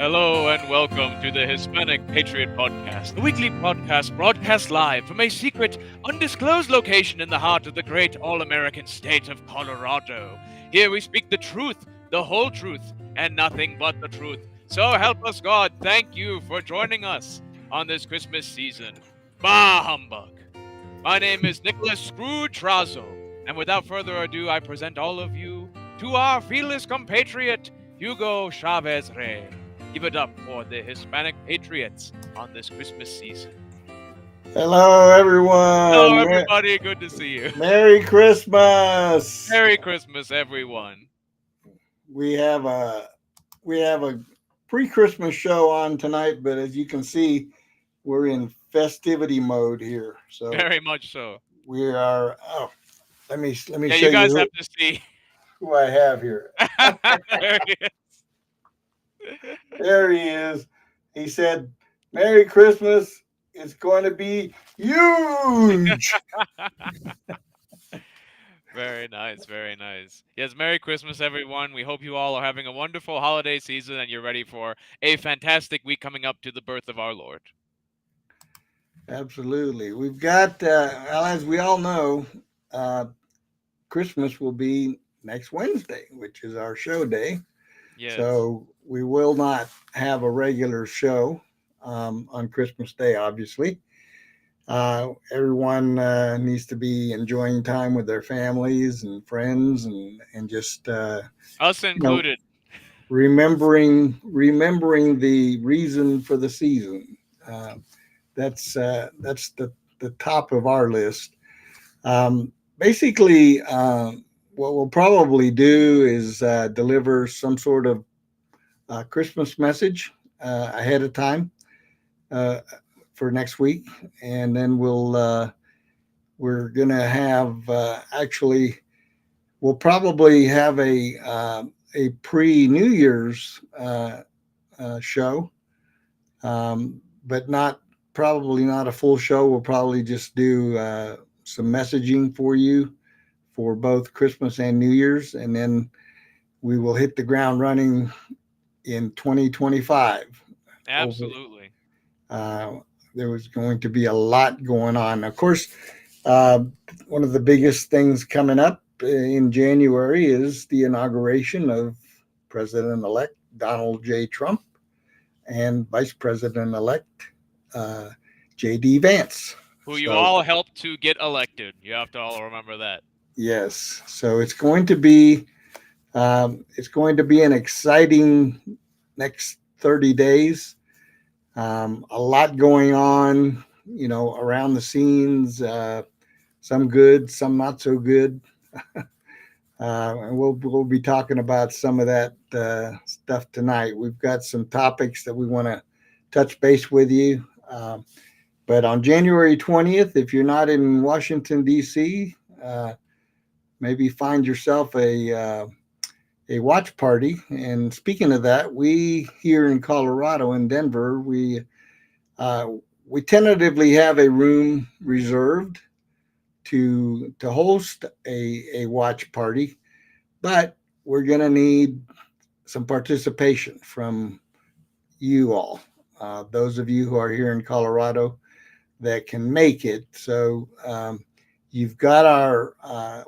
Hello and welcome to the Hispanic Patriot Podcast, the weekly podcast broadcast live from a secret, undisclosed location in the heart of the great all-American state of Colorado. Here we speak the truth, the whole truth, and nothing but the truth. So help us God, thank you for joining us on this Christmas season. Bah humbug! My name is Nicholas Scrooge Razzo, and without further ado, I present all of you to our fearless compatriot, Hugo Chavez Rey. Give it up for the Hispanic Patriots on this Christmas season. Hello, everyone. Hello, everybody. Good to see you. Merry Christmas. Merry Christmas, everyone. We have a pre-Christmas show on tonight, but as you can see, we're in festivity mode here. So very much so. We are. Oh, let me show you. You guys have to see who I have here. There he is. There he is. He said, "Merry Christmas. It's going to be huge." Very nice, very nice. Yes, Merry Christmas, everyone. We hope you all are having a wonderful holiday season and you're ready for a fantastic week coming up to the birth of our Lord. Absolutely. We've got, well, as we all know, Christmas will be next Wednesday, which is our show day. Yes. So we will not have a regular show on Christmas Day, obviously. Everyone needs to be enjoying time with their families and friends and just us included. Remembering the reason for the season. That's the top of our list. Basically, what we'll probably do is deliver some sort of Christmas message ahead of time for next week, and then we're gonna have we'll probably have a pre-New Year's show, but probably not a full show. We'll probably just do some messaging for you for both Christmas and New Year's, and then we will hit the ground running in 2025. Absolutely. There was going to be a lot going on. Of course, one of the biggest things coming up in January is the inauguration of President-elect Donald J. Trump and Vice President-elect J.D. Vance. Who you all helped to get elected. You have to all remember that. Yes. So it's going to be an exciting next 30 days. A lot going on, around the scenes, some good, some not so good. And we'll be talking about some of that stuff tonight. We've got some topics that we want to touch base with you. But on January 20th, if you're not in Washington, D.C., maybe find yourself a watch party. And speaking of that, we here in Colorado, in Denver, we tentatively have a room reserved to host a watch party, but we're going to need some participation from you all, those of you who are here in Colorado that can make it. So you've got our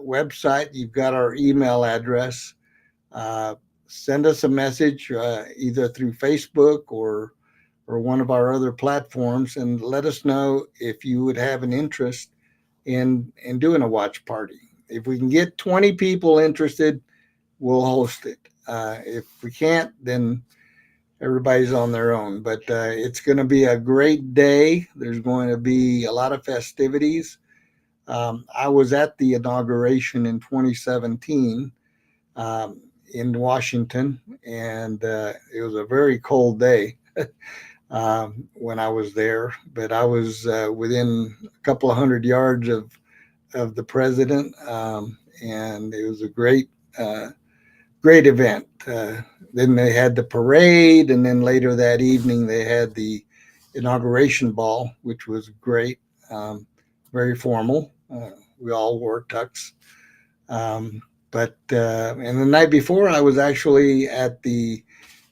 website, you've got our email address. Send us a message either through Facebook or one of our other platforms, and let us know if you would have an interest in doing a watch party. If we can get 20 people interested, we'll host it. If we can't, then everybody's on their own. But it's going to be a great day. There's going to be a lot of festivities. I was at the inauguration in 2017 in Washington, and it was a very cold day when I was there. But I was within a couple of hundred yards of the president, and it was a great event. Then they had the parade, and then later that evening they had the inauguration ball, which was great, very formal. We all wore tux. But and the night before, I was actually at the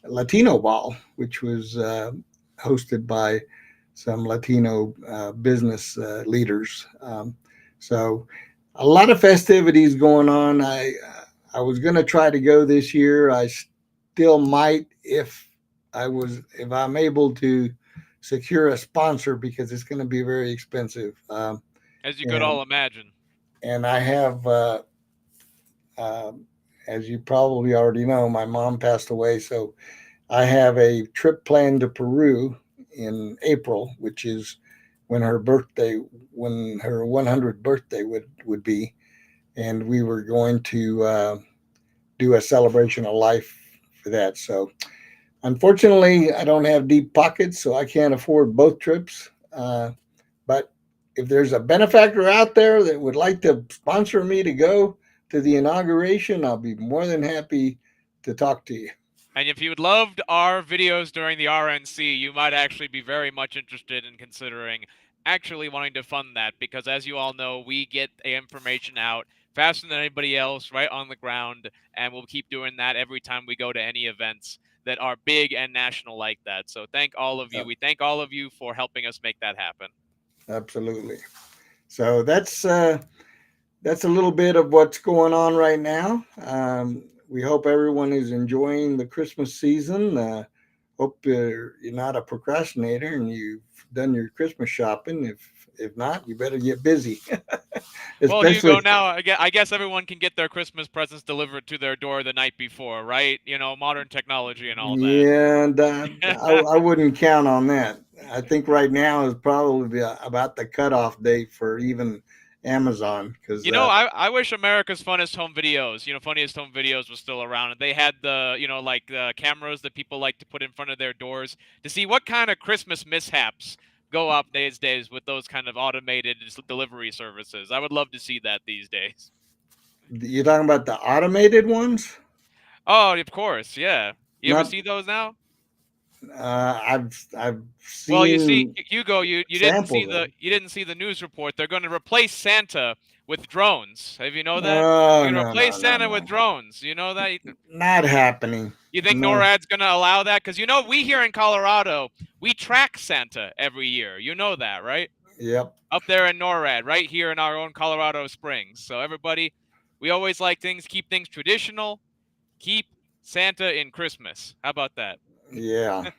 Latino Ball, which was hosted by some Latino business leaders. So a lot of festivities going on. I was going to try to go this year. I still might if I'm able to secure a sponsor because it's going to be very expensive. As you could And all imagine. and I have, uh, as you probably already know, my mom passed away, so I have a trip planned to Peru in April, which is when her birthday, when her 100th birthday would be, and we were going to do a celebration of life for that. So, unfortunately, I don't have deep pockets, so I can't afford both trips. But if there's a benefactor out there that would like to sponsor me to go to the inauguration, I'll be more than happy to talk to you. And if you loved our videos during the RNC, you might actually be very much interested in considering actually wanting to fund that, because as you all know, we get the information out faster than anybody else right on the ground, and we'll keep doing that every time we go to any events that are big and national like that. So thank all of you. We thank all of you for helping us make that happen. Absolutely. So that's a little bit of what's going on right now. We hope everyone is enjoying the Christmas season. Hope you're not a procrastinator and you've done your Christmas shopping. If not, you better get busy. Well, Hugo, Especially, now I guess everyone can get their Christmas presents delivered to their door the night before, right? You know, modern technology and all that. yeah, and I wouldn't count on that. I think right now is probably about the cutoff date for even Amazon because You know, I wish America's Funniest Home Videos, Funniest Home Videos was still around, and they had the, like the cameras that people like to put in front of their doors to see what kind of Christmas mishaps go up these days with those kind of automated delivery services. I would love to see that these days. you're talking about the automated ones. Oh, of course, yeah. You ever Not, see those now? I've Well, you see, seen Hugo, you didn't see samples of the them. you didn't see the news report. They're going to replace Santa with drones. Have you know that? Oh, They're going to no, no, replace no, Santa with no, drones. You know that? not happening. You think No. NORAD's going to allow that? Because we here in Colorado, we track Santa every year. You know that, right? Yep. Up there in NORAD, right here in our own Colorado Springs. So everybody, we always keep things traditional. Keep Santa in Christmas. How about that? Yeah.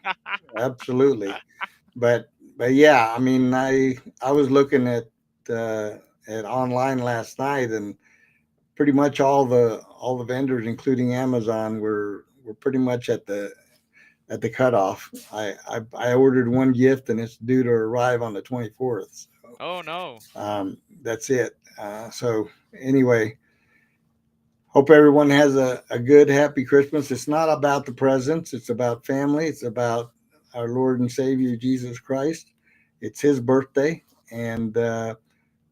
Absolutely. But yeah, I mean, I was looking uh, at online last night, and pretty much all the vendors, including Amazon, were pretty much at the cutoff. I ordered one gift, and it's due to arrive on the 24th. Oh no. That's it. So anyway, hope everyone has a good, happy Christmas. It's not about the presents. It's about family. It's about our Lord and Savior Jesus Christ. It's His birthday, and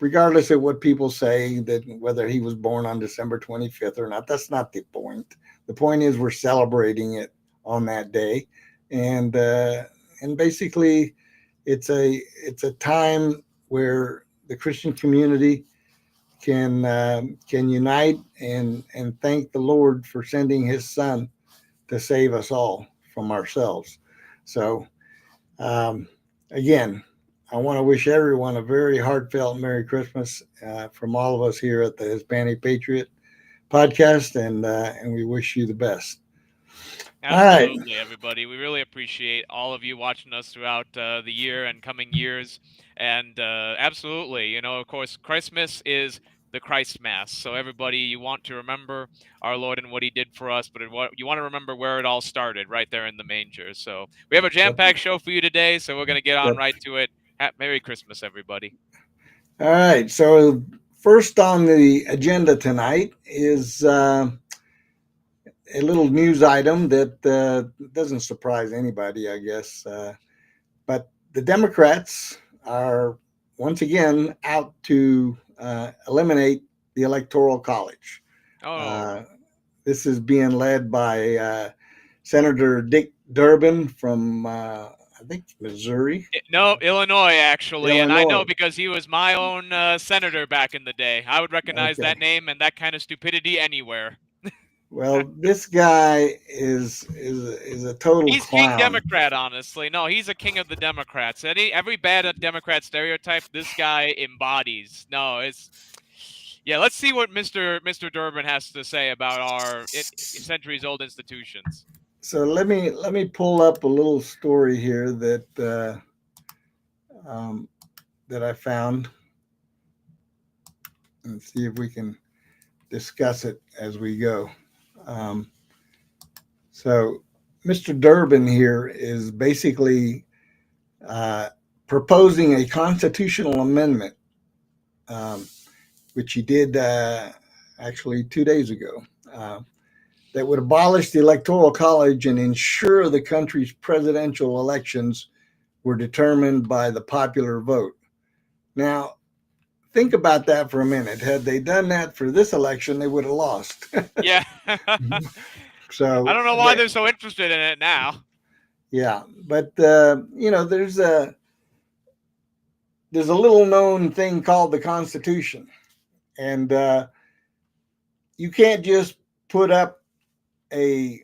regardless of what people say, that whether He was born on December 25th or not, that's not the point. The point is we're celebrating it on that day, and basically, it's a time where the Christian community can unite and thank the Lord for sending His Son to save us all from ourselves. So um, again, I want to wish everyone a very heartfelt Merry Christmas from all of us here at the Hispanic Patriot Podcast, and we wish you the best. All right, Absolutely, everybody. We really appreciate all of you watching us throughout the year and coming years. And absolutely, of course, Christmas is the Christ Mass. So, everybody, you want to remember our Lord and what He did for us, but you want to remember where it all started, right there in the manger. So, we have a jam yep, packed show for you today. So, we're going to get on yep. right to it. Merry Christmas, everybody. All right. So first on the agenda tonight is a little news item that doesn't surprise anybody, I guess. But the Democrats are once again out to eliminate the Electoral College. Oh, Uh, this is being led by Senator Dick Durban from, I think, Missouri, no, Illinois, actually. And I know Illinois. because he was my own senator back in the day. I would recognize Okay. that name and that kind of stupidity anywhere. Well, this guy is a total He's King clown. Democrat, honestly. No, he's a king of the Democrats. Every bad Democrat stereotype, this guy embodies. No, it's yeah. Let's see what Mr. Durbin has to say about our centuries-old institutions. So let me pull up a little story here that I found and see if we can discuss it as we go. Um, so Mr. Durbin here is basically uh, proposing a constitutional amendment, um, which he did actually 2 days ago. That would abolish the Electoral College and ensure the country's presidential elections were determined by the popular vote. Now, think about that for a minute. Had they done that for this election, they would have lost. Yeah. So I don't know why they're so interested in it now. yeah, but there's a little known thing called the Constitution, and you can't just put up a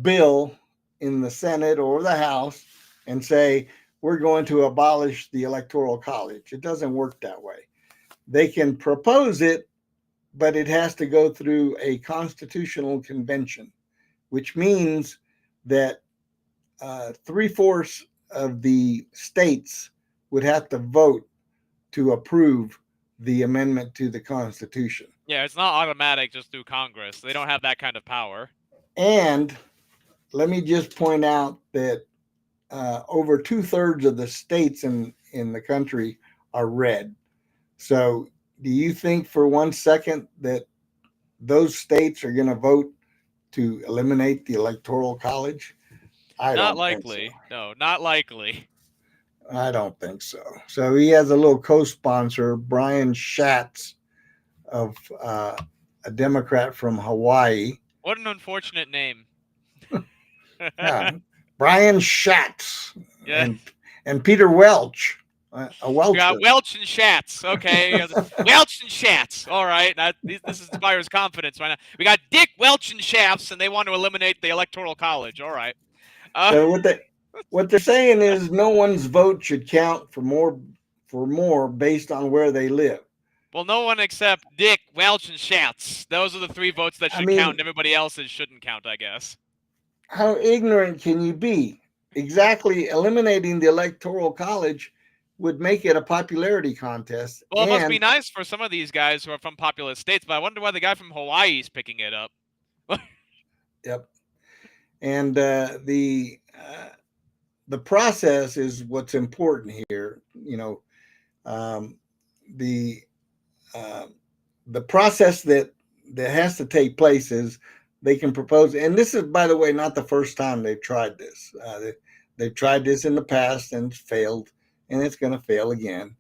bill in the Senate or the House and say we're going to abolish the Electoral College. It doesn't work that way. They can propose it, but it has to go through a constitutional convention, which means that 3/4 of the states would have to vote to approve the amendment to the Constitution. Yeah, it's not automatic just through Congress. They don't have that kind of power. And let me just point out that over 2/3 of the states in the country are red. So, do you think for 1 second that those states are going to vote to eliminate the Electoral College? I Not don't likely. think No, not likely. so. I don't think so. So he has a little co-sponsor, Brian Schatz, of a Democrat from Hawaii. What an unfortunate name. Yeah, Brian Schatz Yeah. and Peter Welch, a We Welcher. got Welch and Schatz. Okay. Welch and Schatz. All right. This inspires confidence right now. We got Dick, Welch, and Schatz, and they want to eliminate the Electoral College. All right. So what they're saying is no one's vote should count for more based on where they live. Well, no one except Dick, Welch, and Schatz. Those are the 3 votes that should count, and everybody else's shouldn't count, I guess. How ignorant can you be? Exactly, eliminating the Electoral College would make it a popularity contest. Well, it must be nice for some of these guys who are from populous states, but I wonder why the guy from Hawaii is picking it up. Yep. And the process is what's important here. The process that has to take place is they can propose, and this is, by the way, not the first time they've tried this. They've tried this in the past and failed, and it's going to fail again.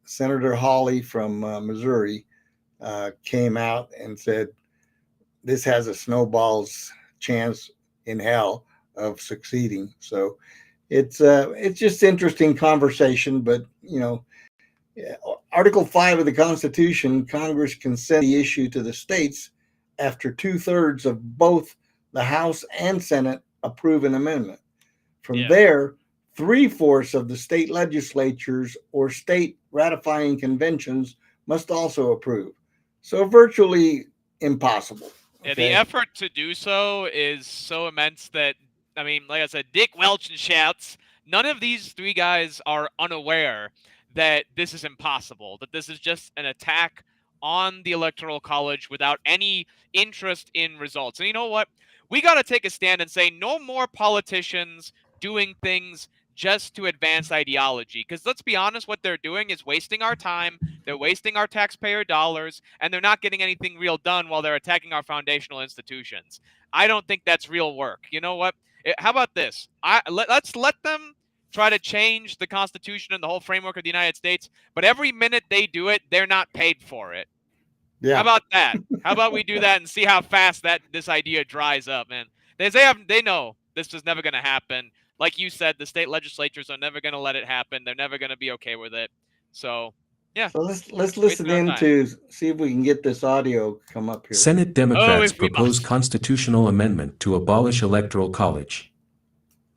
Senator Hawley from Missouri came out and said this has a snowball's chance in hell of succeeding. So it's just interesting conversation, but Article 5 of the Constitution, Congress can send the issue to the states after 2/3 of both the House and Senate approve an amendment. From there, 3/4 of the state legislatures or state ratifying conventions must also approve. So virtually impossible. Okay? Yeah, the effort to do so is so immense that, I mean, like I said, Dick, Welch, and Schatz, none of these 3 guys are unaware that this is impossible, that this is just an attack on the Electoral College without any interest in results. And you know what? We got to take a stand and say no more politicians doing things just to advance ideology. Because let's be honest, what they're doing is wasting our time, they're wasting our taxpayer dollars, and they're not getting anything real done while they're attacking our foundational institutions. I don't think that's real work. You know what? How about this? Let's let them try to change the Constitution and the whole framework of the United States, but every minute they do it, they're not paid for it. Yeah. How about that? How about we do that and see how fast this idea dries up, man? They know this is never going to happen. Like you said, the state legislatures are never going to let it happen. They're never going to be okay with it. So Yeah. So let's Wasting listen our in time. to see if we can get this audio come up here. Senate Democrats if we propose must. constitutional amendment to abolish Electoral College.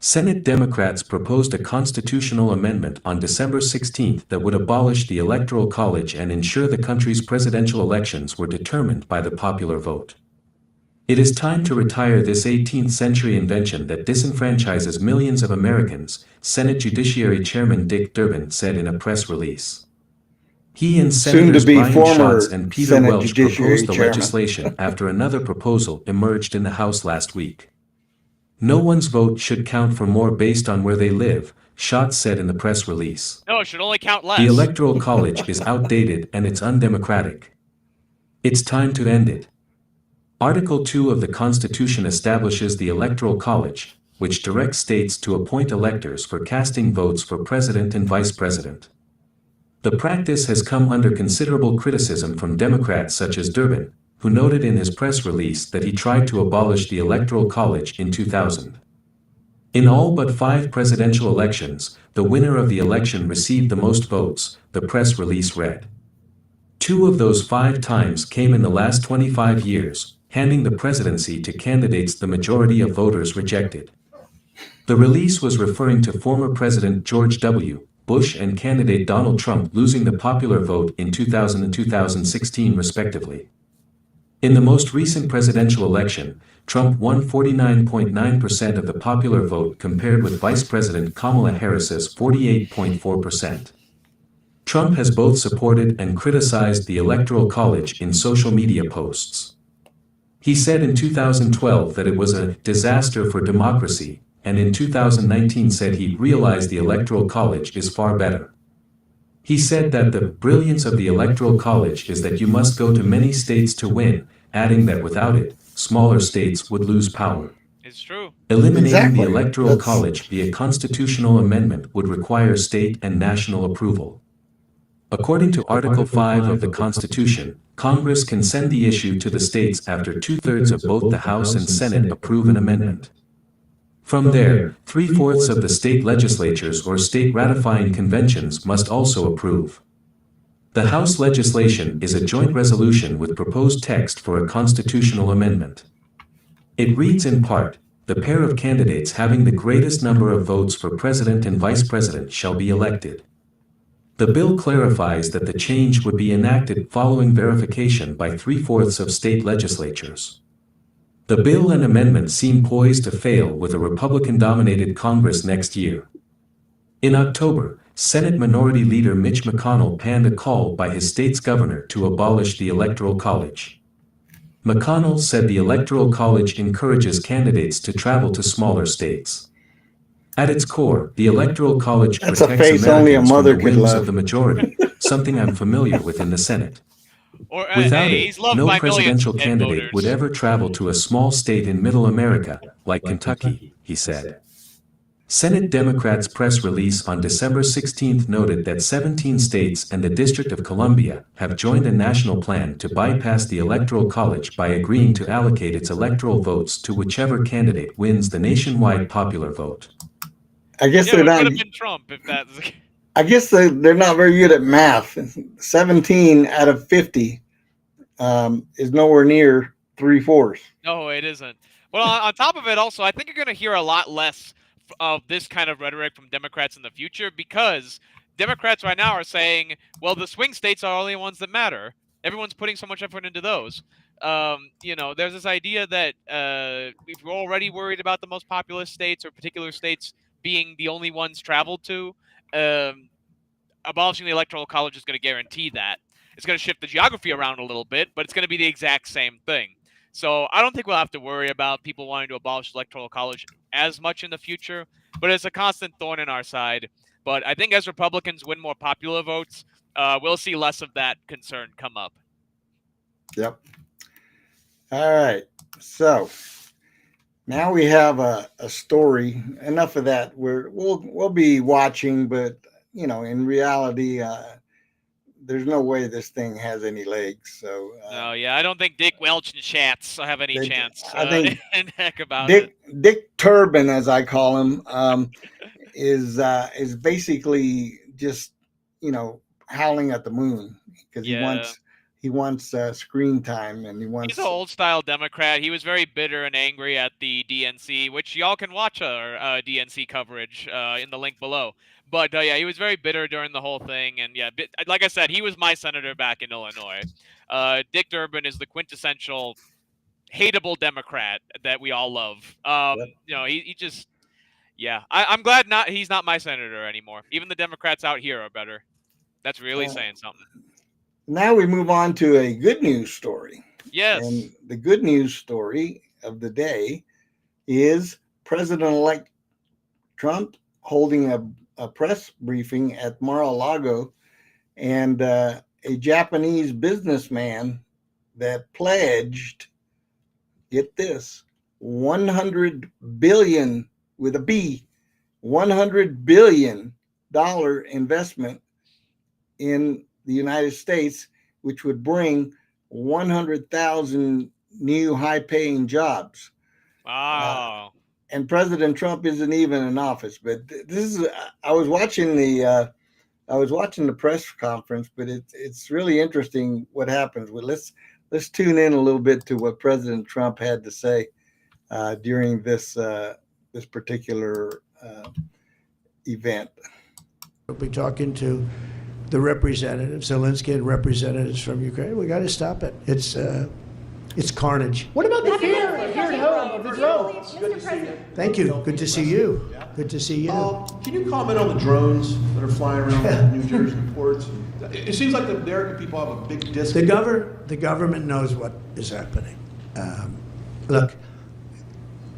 Senate Democrats proposed a constitutional amendment on December 16 that would abolish the Electoral College and ensure the country's presidential elections were determined by the popular vote. It is time to retire this 18th century invention that disenfranchises millions of Americans, Senate Judiciary Chairman Dick Durban said in a press release. He and Senators Soon-to-be Brian former Schatz and Peter Senate Welch Judiciary proposed the Chairman. legislation after another proposal emerged in the House last week. No one's vote should count for more based on where they live, Schatz said in the press release. No, it should only count less. The Electoral College is outdated and it's undemocratic. It's time to end it. Article 2 of the Constitution establishes the Electoral College, which directs states to appoint electors for casting votes for president and vice president. The practice has come under considerable criticism from Democrats such as Durban, who noted in his press release that he tried to abolish the Electoral College in 2000. In all but 5 presidential elections, the winner of the election received the most votes, the press release read. 2 of those 5 times came in the last 25 years, handing the presidency to candidates the majority of voters rejected. The release was referring to former President George W. Bush and candidate Donald Trump losing the popular vote in 2000 and 2016 respectively. In the most recent presidential election, Trump won 49.9% of the popular vote compared with Vice President Kamala Harris's 48.4%. Trump has both supported and criticized the Electoral College in social media posts. He said in 2012 that it was a disaster for democracy, and in 2019 said he realized the Electoral College is far better. He said that the brilliance of the Electoral College is that you must go to many states to win, adding that without it, smaller states would lose power. It's true. Eliminating Exactly. the Electoral College via constitutional amendment would require state and national approval. According to Article 5 of the Constitution, Congress can send the issue to the states after 2/3 of both the House and Senate approve an amendment. From there, 3/4 of the state legislatures or state ratifying conventions must also approve. The House legislation is a joint resolution with proposed text for a constitutional amendment. It reads in part, "The pair of candidates having the greatest number of votes for president and vice president shall be elected." The bill clarifies that the change would be enacted following verification by 3/4 of state legislatures. The bill and amendment seem poised to fail with a Republican-dominated Congress next year. In October, Senate Minority Leader Mitch McConnell panned a call by his state's governor to abolish the Electoral College. McConnell said the Electoral College encourages candidates to travel to smaller states. At its core, the Electoral College That's a protects face only a Americans from mother the could whims love. of the majority, something I'm familiar with in the Senate. Or Without hey, it, he's loved no by millions presidential of dead candidate voters. would ever travel to a small state in Middle America, like Kentucky, he said. Senate Democrats' press release on December 16 noted that 17 states and the District of Columbia have joined a national plan to bypass the Electoral College by agreeing to allocate its electoral votes to whichever candidate wins the nationwide popular vote. I guess Yeah, they're it not. could have been Trump if that's the case. I guess they're not very good at math. 17 out of 50 is nowhere near 3/4. No, it isn't. Well, on top of it, also, I think you're going to hear a lot less of this kind of rhetoric from Democrats in the future because Democrats right now are saying, well, the swing states are the only ones that matter. Everyone's putting so much effort into those. There's this idea that if we're already worried about the most populous states or particular states being the only ones traveled to, abolishing the Electoral College is going to guarantee that. It's going to shift the geography around a little bit, but it's going to be the exact same thing. So I don't think we'll have to worry about people wanting to abolish the Electoral College as much in the future, but it's a constant thorn in our side. But I think as Republicans win more popular votes, we'll see less of that concern come up. Yep. All right. So now we have a story. Enough of that. We'll be watching, but in reality, there's no way this thing has any legs. So I don't think Dick Welch and Schatz have any chance. I think in heck about it. Dick Durban, as I call him, is basically just howling at the moon because Yeah. he wants screen time, and he wants. He's an old-style Democrat. He was very bitter and angry at the DNC, which y'all can watch our DNC coverage in the link below. But yeah, he was very bitter during the whole thing, and yeah, like I said, he was my senator back in Illinois. Dick Durban is the quintessential hateable Democrat that we all love. Yep. You know, he just, yeah. I'm glad he's not my senator anymore. Even the Democrats out here are better. That's really saying something. Now we move on to a good news story. Yes. And the good news story of the day is President-elect Trump holding a press briefing at Mar-a-Lago, and a Japanese businessman that pledged, get this, 100 billion with a B, $100 billion investment in the United States, which would bring 100,000 new high-paying jobs. Wow. And President Trump isn't even in office. But this is, I was watching the press conference, but it's really interesting what happens. Well, let's tune in a little bit to what President Trump had to say during this particular event. We'll be talking to the representatives, Zelensky and representatives from Ukraine. We got to stop it. It's carnage. What about the fear here at home of the drones? Good to see you. Thank you. Good to see you. Good to see you. Can you comment on the drones that are flying around New Jersey ports? It seems like the American people have a big disconnect. The government knows what is happening. Look,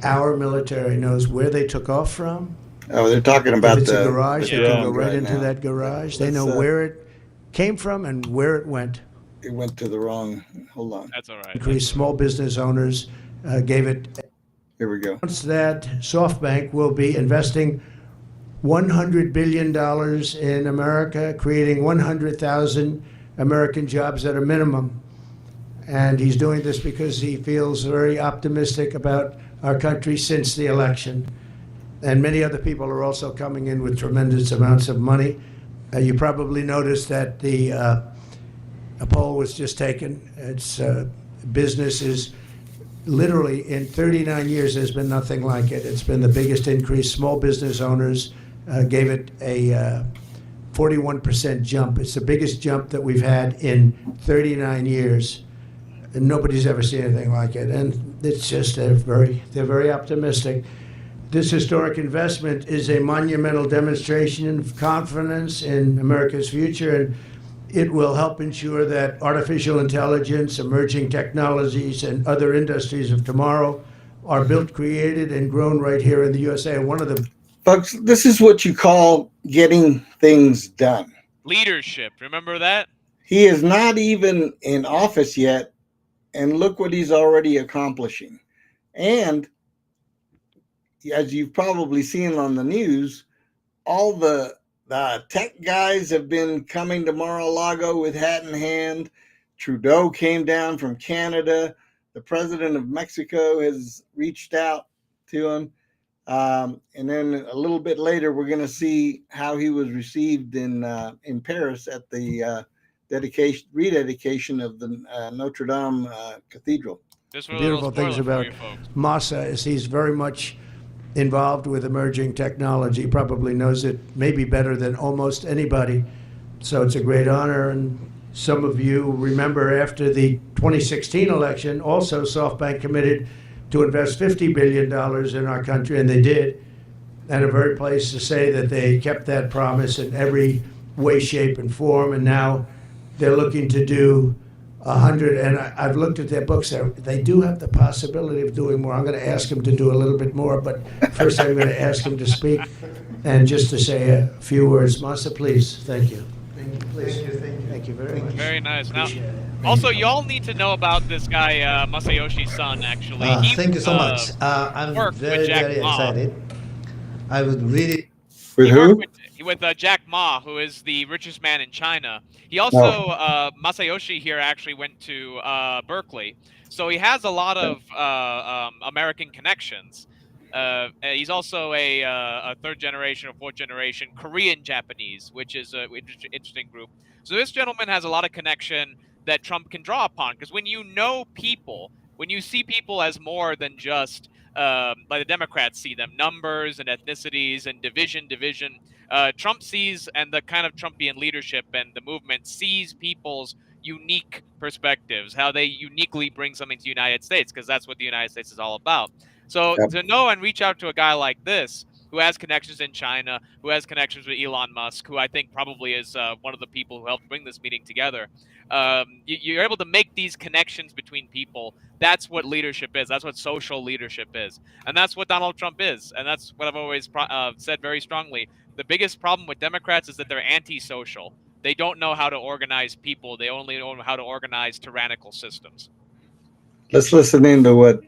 our military knows where they took off from. Oh, they're talking about if it's a garage, they can go right into now. that garage. They know where it came from and where it went. It went to the wrong. Hold on. That's all right. Increased small business owners gave it. Here we go. That SoftBank will be investing $100 billion in America, creating 100,000 American jobs at a minimum. And he's doing this because he feels very optimistic about our country since the election. And many other people are also coming in with tremendous amounts of money. You probably noticed that a poll was just taken. It's business is literally in 39 years, there's been nothing like it. It's been the biggest increase. Small business owners gave it a 41% jump. It's the biggest jump that we've had in 39 years. And nobody's ever seen anything like it. And it's just, they're very optimistic. This historic investment is a monumental demonstration of confidence in America's future, and it will help ensure that artificial intelligence, emerging technologies, and other industries of tomorrow are built, created, and grown right here in the USA. And one of the Folks, this is what you call getting things done. Leadership. Remember that? He is not even in office yet, and look what he's already accomplishing. And as you've probably seen on the news, all the tech guys have been coming to Mar-a-Lago with hat in hand. Trudeau came down from Canada. The president of Mexico has reached out to him. And then a little bit later, we're going to see how he was received in Paris at the rededication of the Notre Dame Cathedral. beautiful things about Masa is he's very much involved with emerging technology, probably knows it maybe better than almost anybody. So it's a great honor. And some of you remember after the 2016 election, also SoftBank committed to invest $50 billion in our country, and they did. And I'm very pleased to say that they kept that promise in every way, shape, and form. And now they're looking to do 100, and I've looked at their books. They do have the possibility of doing more. I'm going to ask them to do a little bit more, but first I'm going to ask them to speak and just to say a few words. Masa, please. Thank you. Thank you, please. Thank you very much. Very nice. Now, also, y'all need to know about this guy, Masayoshi Son, actually. Thank you so much. I'm very, very excited. I would really... With who? With Jack Ma, who is the richest man in China. He also, Masayoshi here actually went to Berkeley. So he has a lot of American connections. He's also a third generation or fourth generation Korean Japanese, which is an interesting group. So this gentleman has a lot of connection that Trump can draw upon, because when you know people, when you see people as more than just like the Democrats see them, numbers and ethnicities and division. Trump sees, and the kind of Trumpian leadership and the movement sees people's unique perspectives, how they uniquely bring something to the United States, because that's what the United States is all about. So to know and reach out to a guy like this, who has connections in China, who has connections with Elon Musk, who I think probably is one of the people who helped bring this meeting together. You're able to make these connections between people. That's what leadership is. That's what social leadership is. And that's what Donald Trump is. And that's what I've always said very strongly. The biggest problem with Democrats is that they're antisocial. They don't know how to organize people. They only know how to organize tyrannical systems. Let's listen into what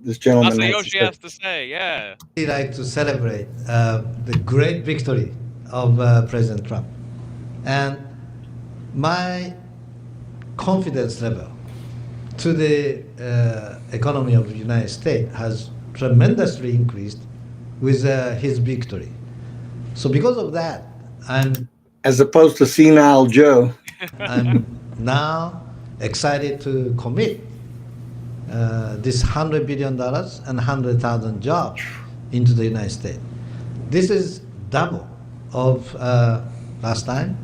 this gentleman Masayoshi has to say. Yeah. I'd like to celebrate the great victory of President Trump. And my confidence level to the economy of the United States has tremendously increased with his victory. So because of that, as opposed to senile Joe, I'm now excited to commit this $100 billion and 100,000 jobs into the United States. This is double of last time,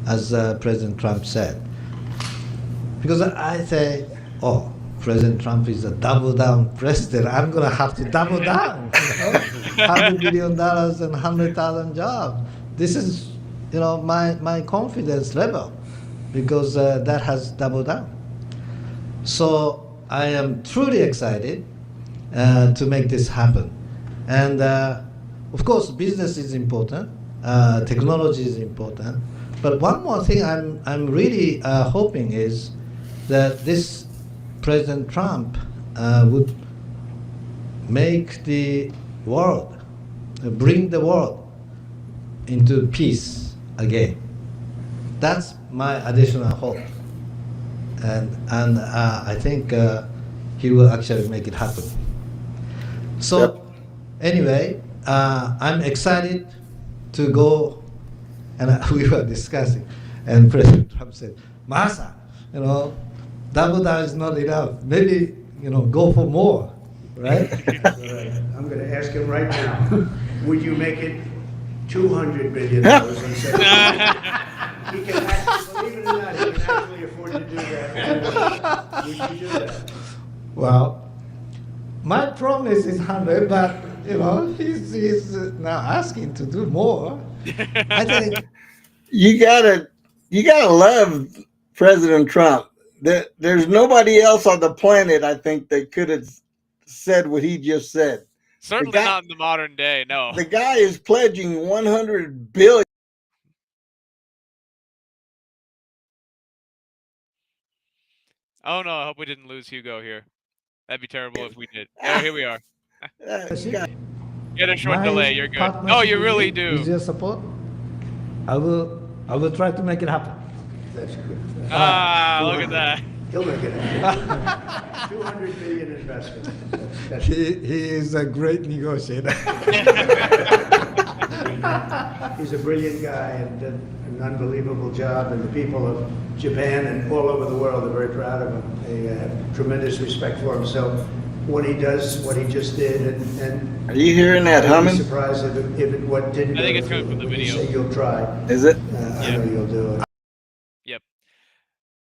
as President Trump said. Because I say, oh, President Trump is a double down president. I'm going to have to double down. $100 billion and 100,000 jobs. This is, my confidence level, because that has doubled down. So I am truly excited to make this happen. And of course, business is important, technology is important. But one more thing I'm really hoping is that this President Trump would make the world, bring the world into peace again. That's my additional hope. And I think he will actually make it happen. So anyway, I'm excited to go, and we were discussing, and President Trump said, Masa, double down is not enough. Maybe, go for more, right? I'm going to ask him right now, would you make it $200 billion? And say, he can actually, believe it or not, he can actually afford to do that. Would you do that? Well, my promise is 100, but he's now asking to do more. I think you gotta love President Trump. There's nobody else on the planet, I think, that could have said what he just said. Certainly not in the modern day, no. The guy is pledging 100 billion. Oh no, I hope we didn't lose Hugo here. That'd be terrible if we did. Oh, here we are. Get a short delay, you're good. Oh, you really do. With your support, I will try to make it happen. That's good. Look at that. He'll make it happen. $200 billion investment. He is a great negotiator. He's a brilliant guy and did an unbelievable job, and the people of Japan and all over the world are very proud of him. They have tremendous respect for him. So when he does what he just did, and are you hearing that I'd be humming? surprised if what didn't. I think it's coming from the video. Say you'll try. Is it? I know you'll do it. Yep.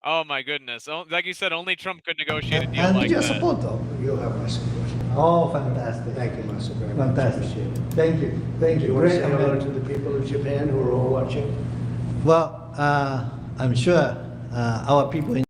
Oh my goodness. Like you said, only Trump could negotiate a deal And like your that. support, though. You'll have my support. Oh, fantastic. Thank you, Masa, very much. Fantastic. Appreciate it. Thank you. Thank Do you. you want to Great say hello event. to the people of Japan who are all watching? Well, I'm sure our people in the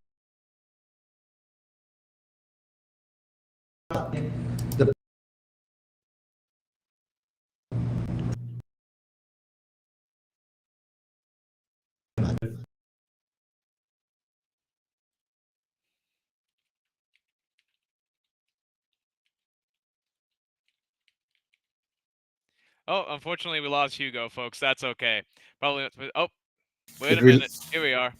Oh, unfortunately, we lost Hugo, folks. That's okay. Probably. Oh, wait a minute. Here we are.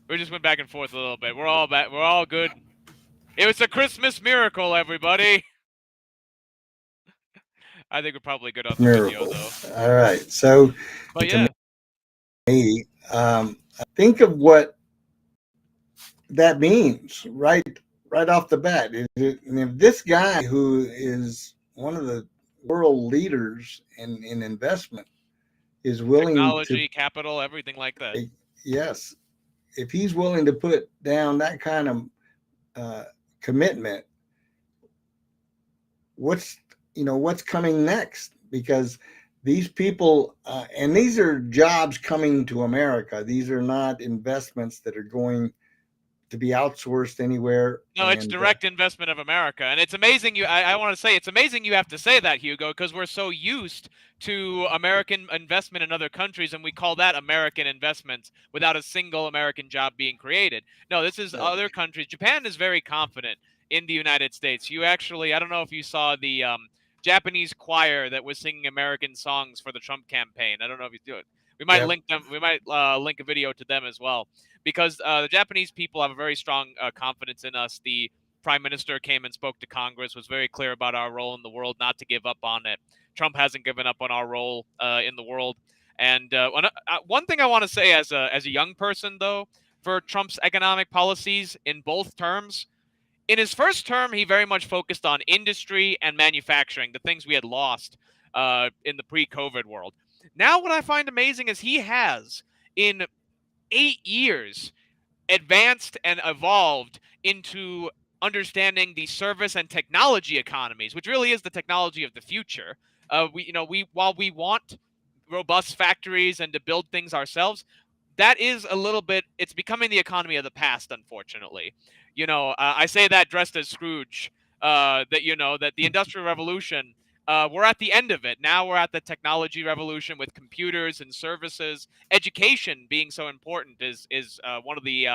We just went back and forth a little bit. We're all back. We're all good. It was a Christmas miracle, everybody. I think we're probably good on the video, though. All right. So, But to yeah, me, Think of what that means right off the bat. If this guy, who is one of the world leaders in investment, is willing to, Technology, capital, everything like that. yes, if he's willing to put down that kind of commitment, what's coming next? Because these people, and these are jobs coming to America. These are not investments that are going to be outsourced anywhere. No, it's direct investment of America. And it's amazing I want to say it's amazing you have to say that, Hugo, because we're so used to American investment in other countries, and we call that American investments without a single American job being created. No, this is other countries. Japan is very confident in the United States. You actually, I don't know if you saw the Japanese choir that was singing American songs for the Trump campaign. I don't know if you do it. We might link them. We might link a video to them as well, because the Japanese people have a very strong confidence in us. The prime minister came and spoke to Congress, was very clear about our role in the world, not to give up on it. Trump hasn't given up on our role in the world. And one thing I want to say as a young person, though, for Trump's economic policies in both terms, in his first term, he very much focused on industry and manufacturing, the things we had lost in the pre-COVID world. Now, what I find amazing is he has, in 8 years, advanced and evolved into understanding the service and technology economies, which really is the technology of the future. While we want robust factories and to build things ourselves, that is a little bit, it's becoming the economy of the past, unfortunately. I say that dressed as Scrooge, that the Industrial Revolution, we're at the end of it. Now we're at the technology revolution with computers and services. Education being so important is one of the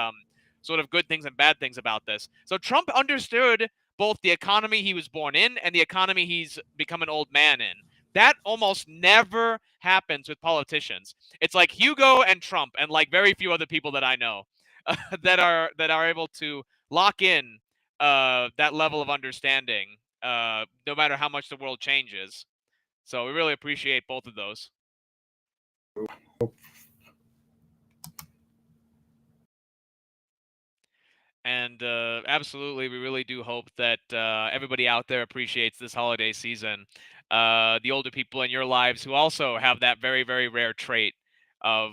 sort of good things and bad things about this. So Trump understood both the economy he was born in and the economy he's become an old man in. That almost never happens with politicians. It's like Hugo and Trump and like very few other people that I know that are able to lock in that level of understanding, no matter how much the world changes. So we really appreciate both of those. And absolutely, we really do hope that everybody out there appreciates this holiday season. The older people in your lives who also have that very, very rare trait of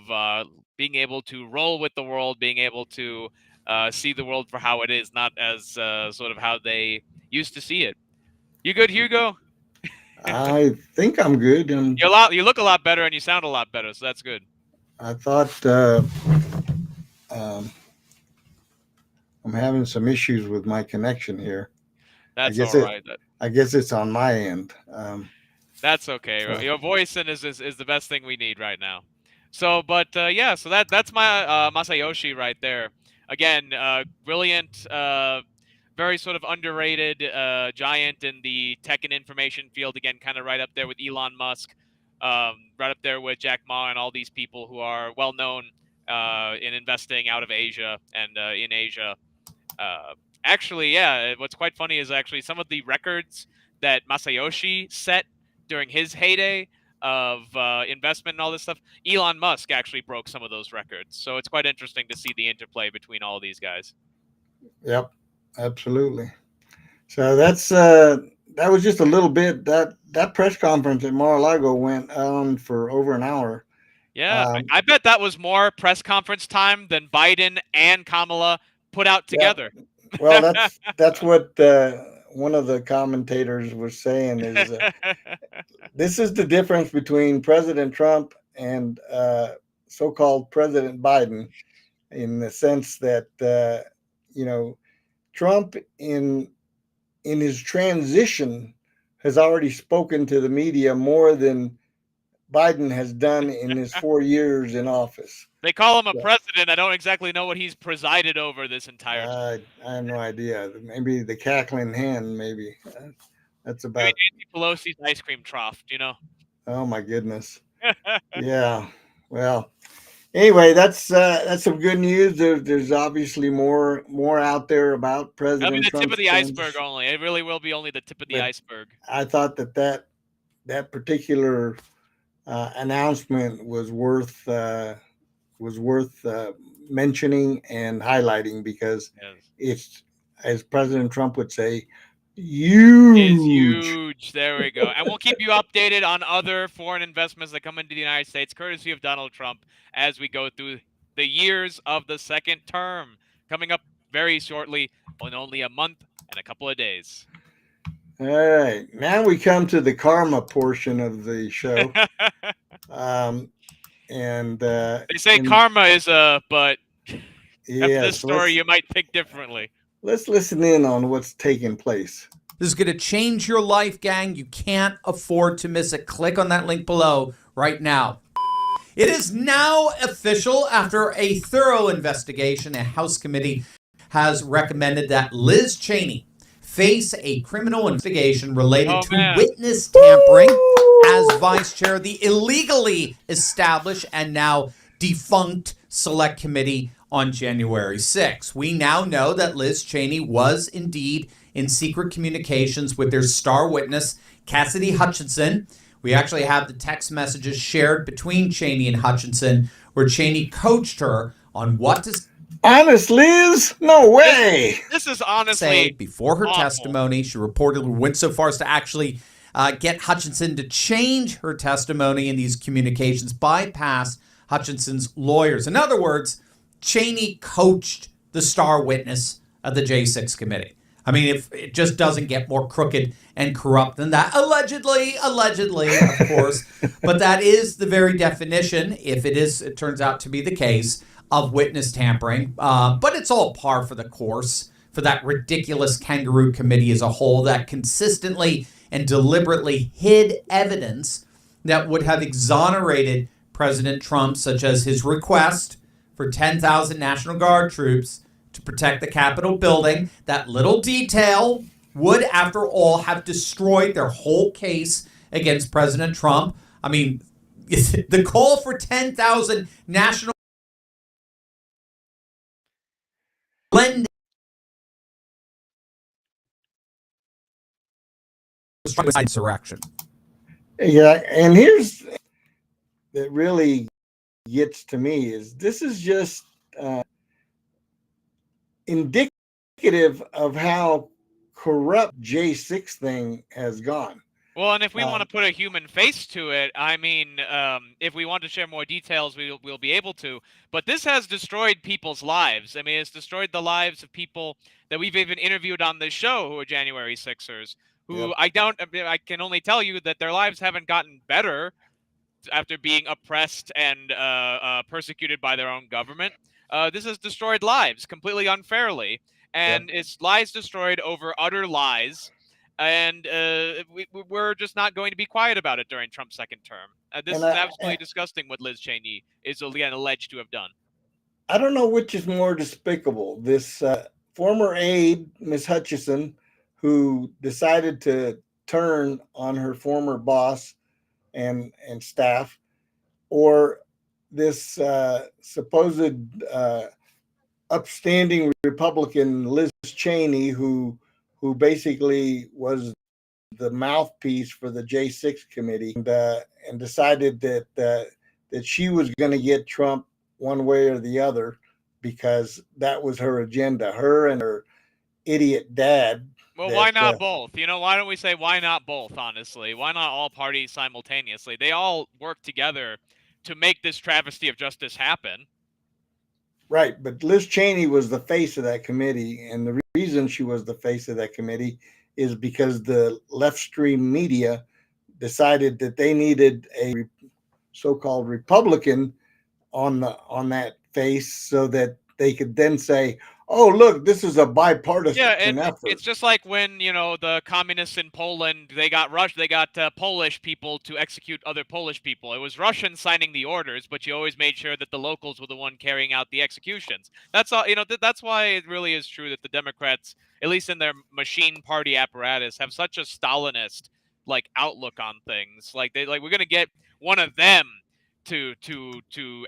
being able to roll with the world, being able to see the world for how it is, not as sort of how they used to see it. You good, Hugo? I think I'm good. And you look a lot better and you sound a lot better, so that's good. I thought I'm having some issues with my connection here. That's all right. I guess it's on my end. That's okay. So. Your voice is the best thing we need right now. So, but yeah, so that's my Masayoshi right there. Again, brilliant, very sort of underrated giant in the tech and information field. Again, kind of right up there with Elon Musk, right up there with Jack Ma and all these people who are well known in investing out of Asia and in Asia. Actually, yeah, what's quite funny is actually some of the records that Masayoshi set during his heyday of investment and all this stuff, Elon Musk actually broke some of those records. So it's quite interesting to see the interplay between all these guys. Yep, absolutely. So that was just a little bit. That press conference at Mar-a-Lago went on for over an hour. Yeah, I bet that was more press conference time than Biden and Kamala put out together. Yeah. Well, that's what one of the commentators was saying is this is the difference between President Trump and so-called President Biden, in the sense that Trump in his transition has already spoken to the media more than Biden has done in his 4 years in office. They call him a president. I don't exactly know what he's presided over this entire time. I have no idea. Maybe the cackling hen, maybe. That's about... Maybe Nancy Pelosi's ice cream trough, Oh, my goodness. Yeah. Well, anyway, that's some good news. There's obviously more out there about President Trump. That'll be the tip of the iceberg only. It really will be only the tip of the iceberg. I thought that particular announcement was worth was worth mentioning and highlighting because it's, as President Trump would say, huge. Is huge. There we go. And we'll keep you updated on other foreign investments that come into the United States, courtesy of Donald Trump, as we go through the years of the second term. Coming up very shortly, in only a month and a couple of days. All right. Now we come to the karma portion of the show. They say karma is but after this story, let's- you might think differently. Let's listen in on what's taking place. This is going to change your life, gang. You can't afford to miss it. Click on that link below right now. It is now official. After a thorough investigation, a House committee has recommended that Liz Cheney face a criminal investigation related to witness tampering as vice chair of the illegally established and now defunct Select Committee on January 6. We now know that Liz Cheney was indeed in secret communications with their star witness, Cassidy Hutchinson. We actually have the text messages shared between Cheney and Hutchinson, where Cheney coached her on what to Honest, Liz? No way. This is honestly say before her awful. testimony. She reportedly went so far as to actually get Hutchinson to change her testimony in these communications, bypass Hutchinson's lawyers. In other words, Cheney coached the star witness of the J6 committee. I mean, if it just doesn't get more crooked and corrupt than that. Allegedly, of course. But that is the very definition, if it turns out to be the case, of witness tampering. But it's all par for the course for that ridiculous kangaroo committee as a whole that consistently and deliberately hid evidence that would have exonerated President Trump, such as his request for 10,000 National Guard troops to protect the Capitol building. That little detail would, after all, have destroyed their whole case against President Trump. I mean, the call for 10,000 National insurrection. Yeah, and here's that really gets to me is this is just indicative of how corrupt J6 thing has gone. Well, and if we want to put a human face to it, I mean, if we want to share more details, we'll be able to. But this has destroyed people's lives. I mean, it's destroyed the lives of people that we've even interviewed on this show who are January 6ers, who I can only tell you that their lives haven't gotten better after being oppressed and persecuted by their own government. This has destroyed lives completely unfairly, and it's lies destroyed over utter lies. And we're just not going to be quiet about it during Trump's second term. This is absolutely disgusting what Liz Cheney is again alleged to have done. I don't know which is more despicable. This former aide, Ms. Hutchison, who decided to turn on her former boss and staff, or this supposed upstanding Republican Liz Cheney, who basically was the mouthpiece for the J6 committee and decided that she was going to get Trump one way or the other because that was her agenda. Her and her idiot dad. Well, why not both? You know, why don't we say why not both, honestly? Why not all parties simultaneously? They all work together to make this travesty of justice happen. Right, but Liz Cheney was the face of that committee, and the reason she was the face of that committee is because the left stream media decided that they needed a so-called Republican on that face so that they could then say, oh, look, this is a bipartisan effort. It's just like when, the communists in Poland, they got Polish people to execute other Polish people. It was Russians signing the orders, but you always made sure that the locals were the one carrying out the executions. That's all. That's why it really is true that the Democrats, at least in their machine party apparatus, have such a Stalinist outlook on things. We're going to get one of them to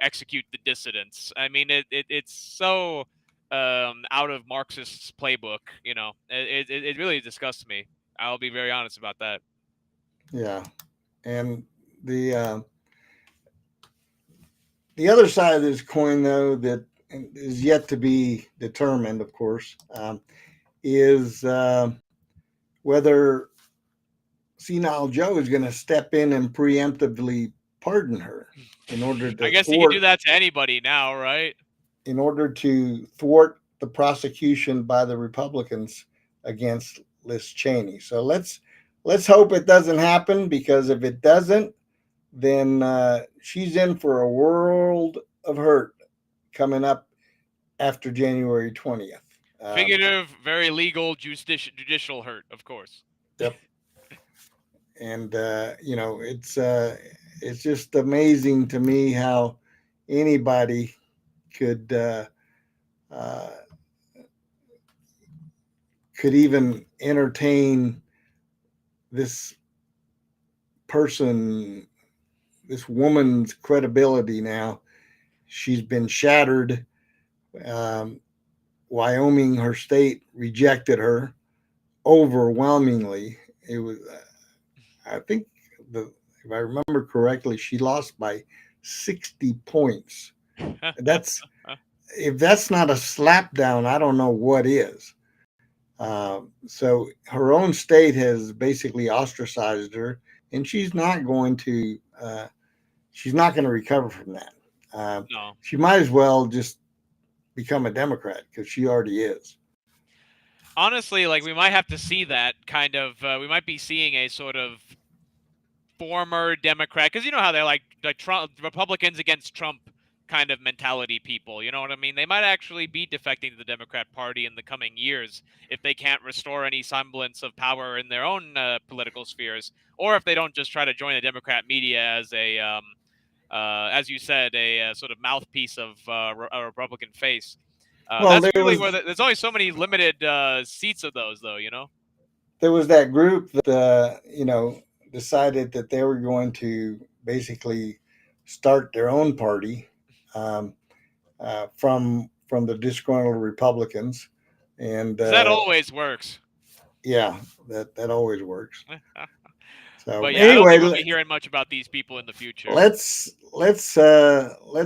execute the dissidents. I mean, it's so out of Marxist's playbook. It really disgusts me. I'll be very honest about that. Yeah, and the The other side of this coin, though, that is yet to be determined, of course, is whether Senile Joe is going to step in and preemptively pardon her in order to I guess he can do that to anybody now, right? In order to thwart the prosecution by the Republicans against Liz Cheney. So let's hope it doesn't happen, because if it doesn't, then she's in for a world of hurt coming up after January 20th. Figurative, very legal, judicial hurt, of course. Yep. And it's just amazing to me how anybody could even entertain this person, this woman's credibility. Now she's been shattered. Wyoming, her state, rejected her overwhelmingly. It was, I think, if I remember correctly, she lost by 60 points. If that's not a slapdown, I don't know what is. So her own state has basically ostracized her, and she's not going to recover from that. No. She might as well just become a Democrat, because she already is. Honestly, like, we might have to see that kind of. We might be seeing a sort of former Democrat, because you know how they're like Trump, Republicans against Trump kind of mentality people. You know what I mean? They might actually be defecting to the Democrat Party in the coming years if they can't restore any semblance of power in their own political spheres, or if they don't just try to join the Democrat media as a, as you said, a sort of mouthpiece of a Republican face. Well, that's really where there's only so many limited seats of those, though. You know, there was that group that decided that they were going to basically start their own party from the disgruntled Republicans, and that always works. Yeah, that always works. So but yeah, anyway, I don't think we'll be hearing much about these people in the future. Let's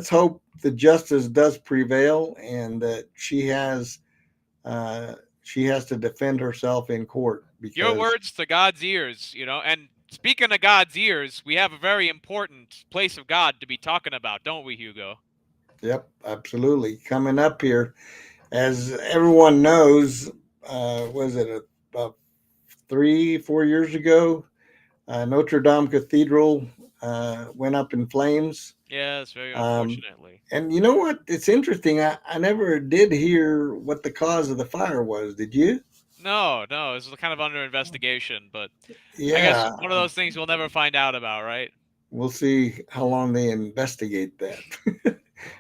hope the justice does prevail, and that she has to defend herself in court. Because your words to God's ears, and speaking of God's ears, we have a very important place of God to be talking about, don't we, Hugo? Yep, absolutely. Coming up here, as everyone knows, was it about 3-4 years ago? Notre Dame Cathedral went up in flames. Yes, very unfortunately. And you know what? It's interesting. I never did hear what the cause of the fire was. Did you? No, it was kind of under investigation, but yeah, I guess one of those things we'll never find out about, right? We'll see how long they investigate that.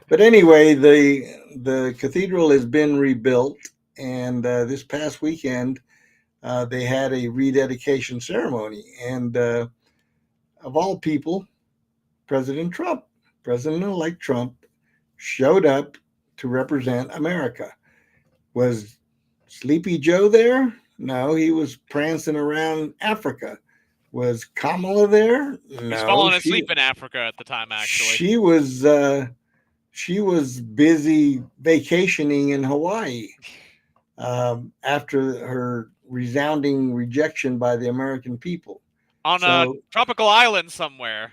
But anyway, the cathedral has been rebuilt, and this past weekend they had a rededication ceremony, and of all people, President-elect Trump showed up to represent America. Was Sleepy Joe there? No, he was prancing around Africa. Was Kamala there? No. He's falling asleep in Africa at the time, actually. She was busy vacationing in Hawaii after her resounding rejection by the American people. On a tropical island somewhere.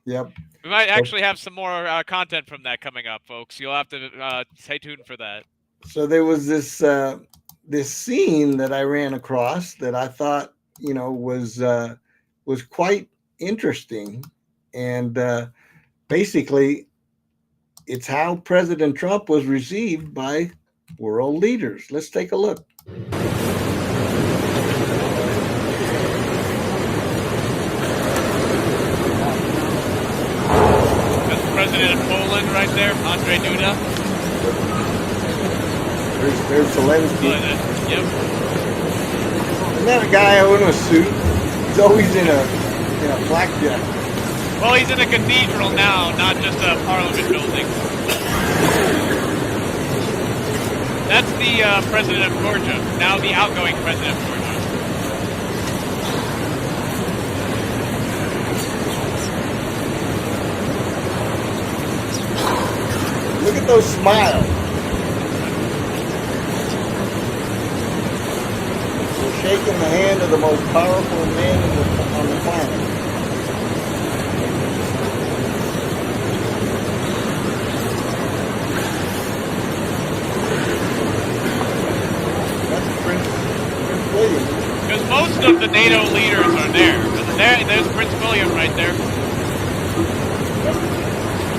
Yep. We might actually have some more content from that coming up, folks. You'll have to stay tuned for that. So there was this scene that I ran across that I thought, was quite interesting, and basically, it's how President Trump was received by world leaders. Let's take a look. President of Poland right there, Andrzej Duda. There's Zelensky. Yep. Isn't that a guy in a suit? He's always in a flak jacket. Well, he's in a cathedral now, not just a parliament building. That's the president of Georgia, now the outgoing president of Georgia. at those smiles. We're shaking the hand of the most powerful man on the planet. That's Prince William. Because most of the NATO leaders are there. There's Prince William right there.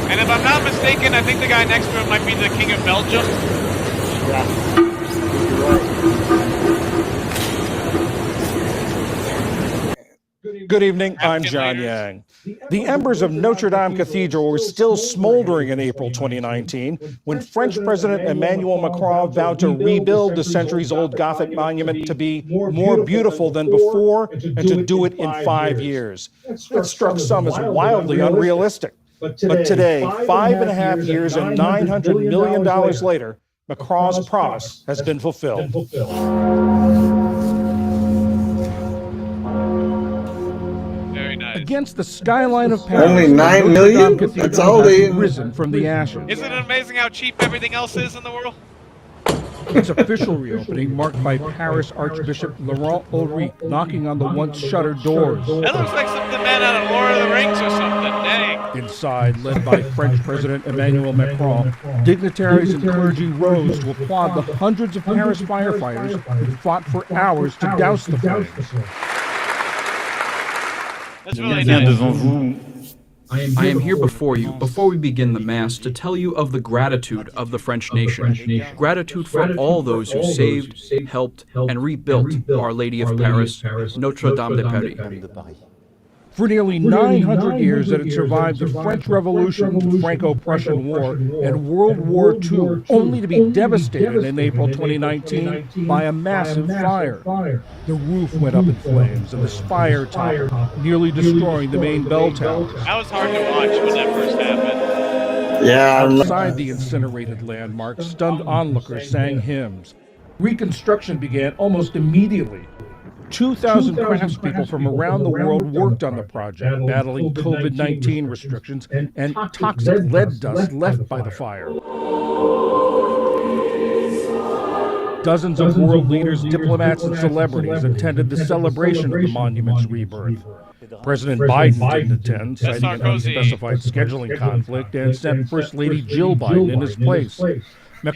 And if I'm not mistaken, I think the guy next to him might be the King of Belgium. Yeah, you're right. Good evening, I'm John Yang. The embers of Notre Dame Cathedral were still smoldering in April 2019 when French President Emmanuel Macron vowed to rebuild the centuries-old Gothic monument to be more beautiful than before and to do it in 5 years. It struck some as wildly unrealistic. But today, 5.5 years and $900 million later, Macron's promise has been fulfilled. Against the skyline of Paris, Only 9 million? That's all they risen from the ashes. Isn't it amazing how cheap everything else is in the world? Its official reopening marked by Paris Archbishop Laurent Ulrich knocking on the once shuttered doors. That looks like something man out of Lord of the Rings or something. Dang. Inside, led by French President Emmanuel Macron, dignitaries and clergy rose to applaud the hundreds of Paris firefighters who fought for hours to douse the flames. That's really nice. I am here before you, before we begin the Mass, to tell you of the gratitude of the French nation. Gratitude for all those who saved, helped, and rebuilt Our Lady of Paris, Notre Dame de Paris. For nearly 900 years it had survived the French Revolution, the Franco-Prussian War, and World War II, only to be devastated in April 2019 by a massive fire. The roof went up in flames and the spire toppled, nearly destroying the main bell tower. That was hard to watch when that first happened. Yeah. Outside the incinerated landmark, stunned onlookers sang hymns. Reconstruction began almost immediately. 2,000 craftspeople from around the world worked on the project, battling COVID-19 restrictions and toxic lead dust left by the fire. Dozens of world leaders, diplomats, and celebrities attended the celebration of the monument's rebirth. President Biden didn't attend, citing an unspecified scheduling conflict, and sent First Lady Jill Biden in his place.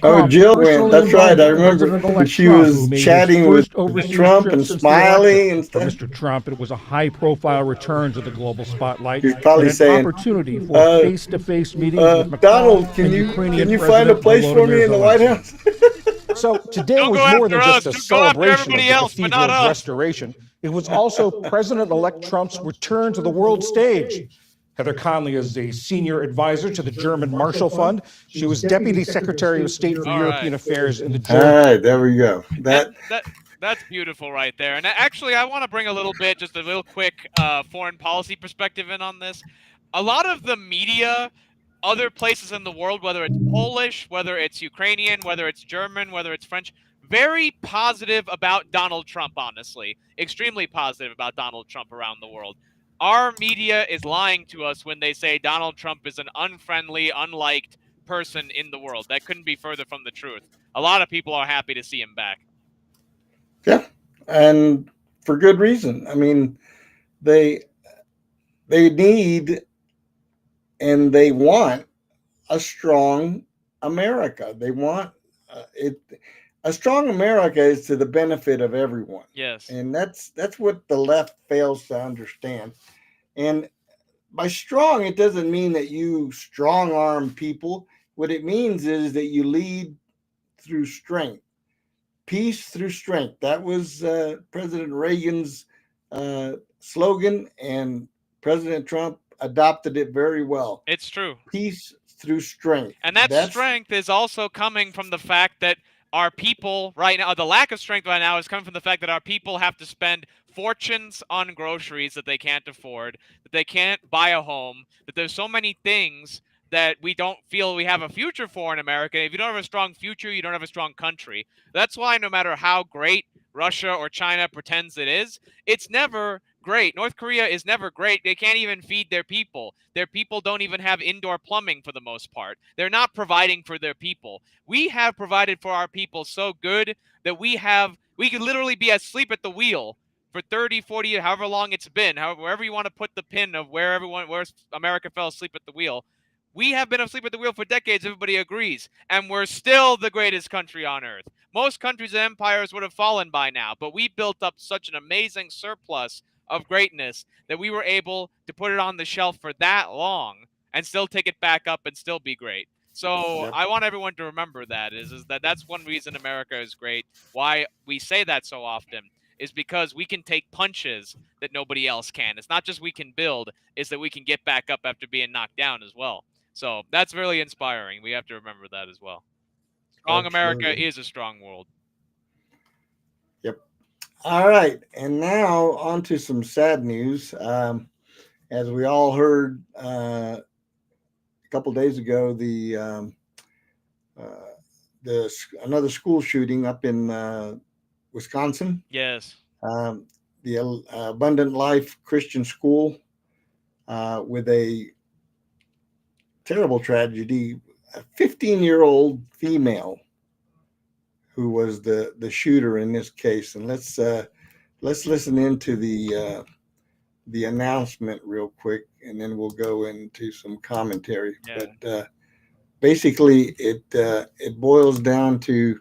Oh, Jill went. That's right. I remember she was chatting with Trump and smiling and stuff. For Mr. Trump, it was a high-profile return to the global spotlight. He's probably and an saying, opportunity for a face-to-face meeting with Macron Donald, can you find a place for me in the White House? So today Don't was go more than after just a us. Go after celebration of everybody the else, but not cathedral's us. restoration. It was also President-elect Trump's return to the world stage. Heather Conley is a senior advisor to the German Marshall Fund. She was Deputy Secretary of State for European Affairs in the All German. right, there we go. That's beautiful right there. And actually, I want to bring a little quick foreign policy perspective in on this. A lot of the media, other places in the world, whether it's Polish, whether it's Ukrainian, whether it's German, whether it's French, very positive about Donald Trump, honestly. Extremely positive about Donald Trump around the world. Our media is lying to us when they say Donald Trump is an unfriendly, unliked person in the world. That couldn't be further from the truth. A lot of people are happy to see him back. Yeah, and for good reason. I mean, they need and they want a strong America. They want it. A strong America is to the benefit of everyone. Yes. And that's what the left fails to understand. And by strong, it doesn't mean that you strong arm people. What it means is that you lead through strength. Peace through strength. That was President Reagan's slogan, and President Trump adopted it very well. It's true. Peace through strength. And that strength is also coming from the fact that our people right now, the lack of strength right now is coming from the fact that our people have to spend fortunes on groceries that they can't afford, that they can't buy a home, that there's so many things that we don't feel we have a future for in America. If you don't have a strong future, you don't have a strong country. That's why no matter how great Russia or China pretends it is, it's never great. North Korea is never great. They can't even feed their people. Their people don't even have indoor plumbing for the most part. They're not providing for their people. We have provided for our people so good that we could literally be asleep at the wheel for 30, 40 years, however long it's been, wherever you want to put the pin of where America fell asleep at the wheel. We have been asleep at the wheel for decades, everybody agrees, and we're still the greatest country on earth. Most countries and empires would have fallen by now, but we built up such an amazing surplus of greatness that we were able to put it on the shelf for that long and still take it back up and still be great. So I want everyone to remember that is that's one reason America is great. Why we say that so often is because we can take punches that nobody else can. It's not just we can build, it's that we can get back up after being knocked down as well. So that's really inspiring. We have to remember that as well. Strong America is a strong world. Yep. All right. And now on to some sad news. As we all heard a couple days ago, another school shooting up in Wisconsin. Yes. The Abundant Life Christian School with a terrible tragedy. A 15-year-old female who was the shooter in this case. And let's listen into the announcement real quick, and then we'll go into some commentary. Yeah. But basically, it boils down to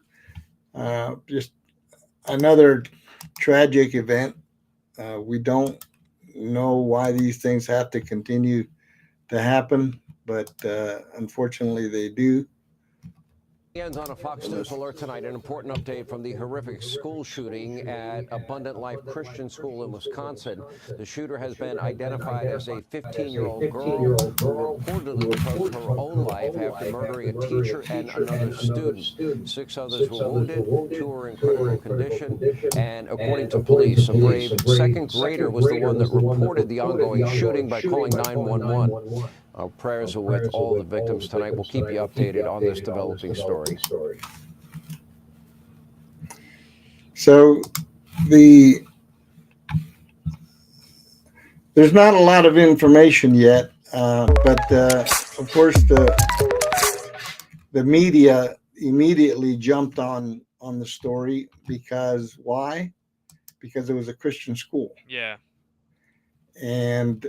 just another tragic event. We don't know why these things have to continue to happen, but unfortunately they do. Ends on a Fox News alert tonight. An important update from the horrific school shooting at Abundant Life Christian School in Wisconsin. The shooter has been identified as a 15-year-old girl who reportedly took her own life after murdering a teacher and another student. 6 others were wounded, 2 are in critical condition, and according to police, a brave second grader was the one that reported the ongoing shooting by calling 911. Our prayers are with all the victims tonight. We'll keep you updated on this developing story. So there's not a lot of information yet, but of course the media immediately jumped on the story because why? Because it was a Christian school. Yeah. And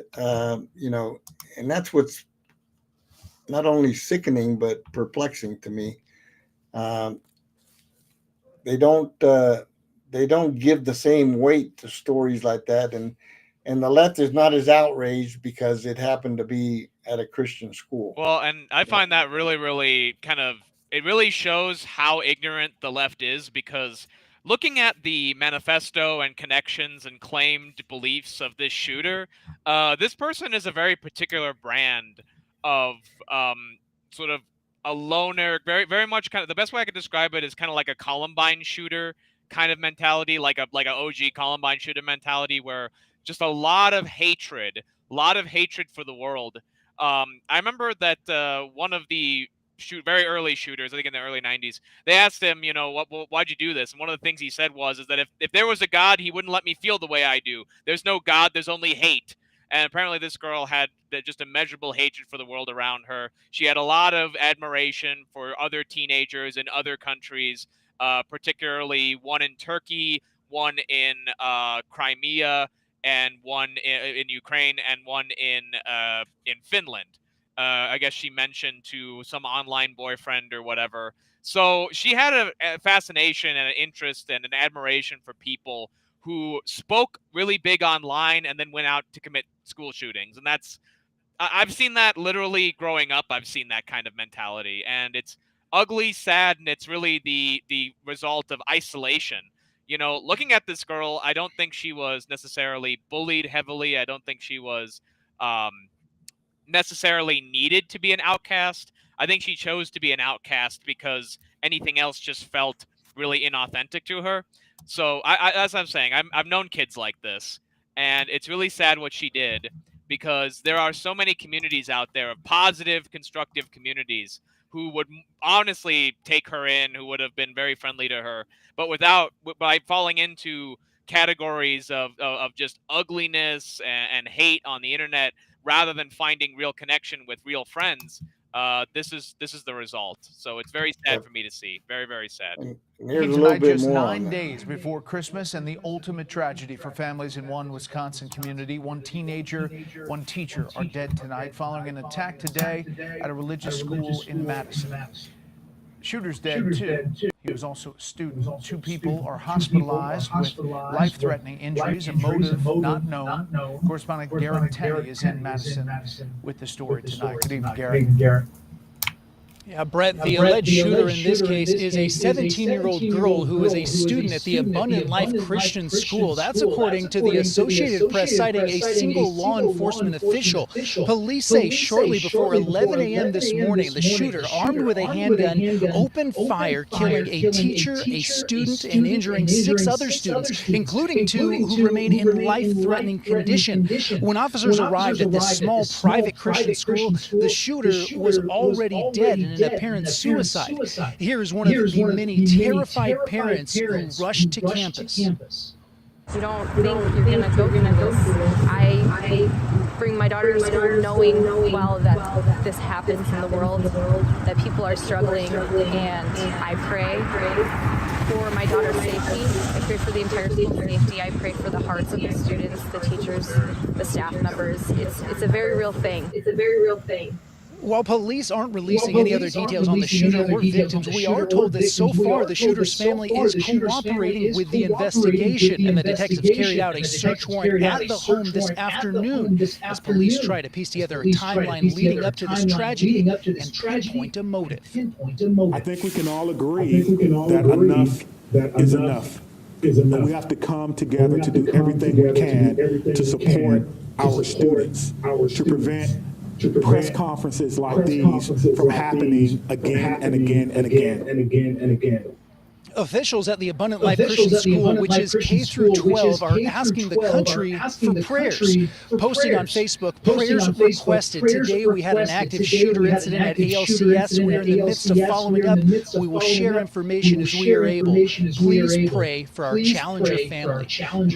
and that's what's not only sickening but perplexing to me. They don't give the same weight to stories like that, and the left is not as outraged because it happened to be at a Christian school. Well, and I find that really, really it really shows how ignorant the left is, because looking at the manifesto and connections and claimed beliefs of this shooter, this person is a very particular brand of sort of a loner, very, very much kind of, the best way I could describe it is kind of like a Columbine shooter kind of mentality, like a OG Columbine shooter mentality, where just a lot of hatred for the world. I remember that one of the very early shooters, I think in the early 90s, they asked him, why'd you do this? And one of the things he said is that if there was a God, he wouldn't let me feel the way I do. There's no God, there's only hate. And apparently this girl had just immeasurable hatred for the world around her. She had a lot of admiration for other teenagers in other countries, particularly one in Turkey, one in Crimea, and one in Ukraine, and one in Finland. I guess she mentioned to some online boyfriend or whatever. So she had a fascination and an interest and an admiration for people who spoke really big online and then went out to commit school shootings. And I've seen that literally growing up. I've seen that kind of mentality, and it's ugly, sad, and it's really the result of isolation. Looking at this girl, I don't think she was necessarily bullied heavily. I don't think she was necessarily needed to be an outcast. I think she chose to be an outcast because anything else just felt really inauthentic to her. So as I'm saying, I've known kids like this, and it's really sad what she did, because there are so many communities out there of positive, constructive communities who would honestly take her in, who would have been very friendly to her, but by falling into categories of just ugliness and hate on the internet rather than finding real connection with real friends. This is the result. So it's very sad for me to see. Very, very sad. Here's a little bit just more 9 on that. days before Christmas and the ultimate tragedy for families in one Wisconsin community. One teenager, one teacher are dead tonight following an attack today at a religious school in Madison. Shooter's dead too. He was also a student. 2 people are hospitalized with life-threatening injuries, a motive not known. Correspondent Garrett Tenney is in Madison with the story tonight. Good evening, Garrett. Yeah, Brett, the alleged shooter in this case is a 17-year-old girl who is a student at the Abundant Life Christian School. That's according to the Associated Press, citing a single law enforcement official. Police say shortly before 11 a.m. this morning, the shooter, armed with a handgun, opened fire, killing a teacher, a student, and injuring 6 other students, including 2 who remain in life-threatening condition. When officers arrived at this small private Christian school, the shooter was already dead in an apparent suicide. Here is one of the many terrified parents who rushed to campus. You don't think you're going to go through this. I bring my daughter to school knowing well that this happens in the world, that people are struggling, and I pray for my daughter's safety. I pray for the entire school's safety. I pray for the hearts of the students, the teachers, the staff members. It's a very real thing. It's a very real thing. While police aren't releasing any other details on the shooter or victims, we are told that so far the shooter's family is cooperating with the investigation, and the detectives carried out a search warrant at the home this afternoon as police try to piece together a timeline leading up to this tragedy and pinpoint a motive. I think we can all agree that enough is enough. And we have to come together to do everything we can to support our students, to prevent press conferences like these from happening again and again and again. Officials at the Abundant Life Christian School, which is K through 12, are asking the country for prayers. Posting on Facebook, prayers requested. Today we had an active shooter incident at ALCS. We are in the midst of following up. We will share information as we are able. Please pray for our Challenger family.